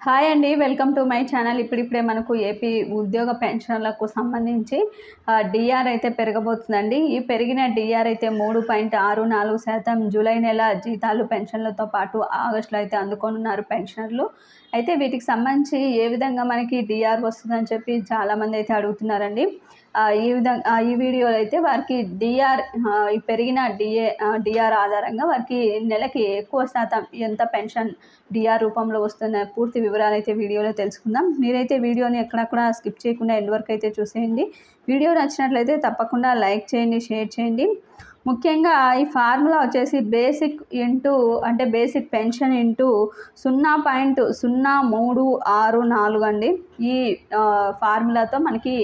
Hi అండి, welcome to my channel. ఇప్పుడిప్పుడే మనకు ఏపీ ఉద్యోగ పెన్షన్లకు సంబంధించి డిఆర్ అయితే పెరగబోతుందండి. ఈ పెరిగిన డిఆర్ అయితే 3.64% జూలై నెల జీతాలు పెన్షన్లతో పాటు ఆగస్టులో అయితే అందుకోనున్నారు పెన్షనర్లు. అయితే వీటికి సంబంధించి ఏ విధంగా మనకి డిఆర్ వస్తుందని చెప్పి చాలామంది అయితే అడుగుతున్నారండి. ఈ వీడియోలో అయితే వారికి డిఆర్ ఈ పెరిగిన డిఆర్ ఆధారంగా వారికి నెలకి ఎక్కువ శాతం ఎంత పెన్షన్ డిఆర్ రూపంలో వస్తున్న పూర్తి వివరాలు అయితే వీడియోలో తెలుసుకుందాం. మీరైతే వీడియోని ఎక్కడక్కడ స్కిప్ చేయకుండా ఎండ్ వరకు అయితే చూసేయండి. వీడియో నచ్చినట్లయితే తప్పకుండా లైక్ చేయండి, షేర్ చేయండి. ముఖ్యంగా ఈ ఫార్ములా వచ్చేసి బేసిక్ పెన్షన్ ఇంటూ 0.0364 అండి. ఈ ఫార్ములాతో మనకి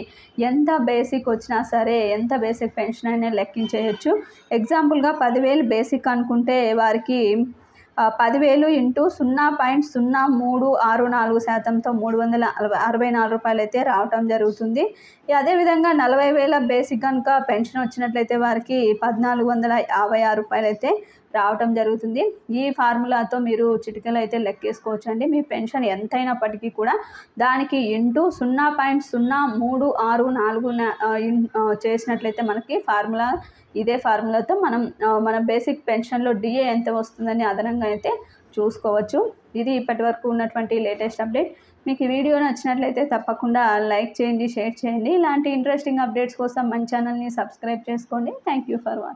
ఎంత బేసిక్ వచ్చినా సరే, ఎంత బేసిక్ పెన్షన్ అయినా లెక్కించేయచ్చు. ఎగ్జాంపుల్గా 10,000 బేసిక్ అనుకుంటే వారికి 10,000 ఇంటూ 0.0364%తో 364 రూపాయలు అయితే రావటం జరుగుతుంది. అదేవిధంగా 40,000 బేసిక్ కనుక పెన్షన్ వచ్చినట్లయితే వారికి 1,456 రూపాయలు అయితే రావటం జరుగుతుంది. ఈ ఫార్ములాతో మీరు చిటికలు అయితే లెక్కేసుకోవచ్చు అండి. మీ పెన్షన్ ఎంతైనప్పటికీ కూడా దానికి ఇంటూ 0.0364 చేసినట్లయితే మనకి ఇదే ఫార్ములాతో మనం మన బేసిక్ పెన్షన్లో డిఏ ఎంత వస్తుందని అదనంగా అయితే చూసుకోవచ్చు. ఇది ఇప్పటి వరకు ఉన్నటువంటి లేటెస్ట్ అప్డేట్. మీకు ఈ వీడియో నచ్చినట్లయితే తప్పకుండా లైక్ చేయండి, షేర్ చేయండి. ఇలాంటి ఇంట్రెస్టింగ్ అప్డేట్స్ కోసం మన ఛానల్ని సబ్స్క్రైబ్ చేసుకోండి. Thank you for watching.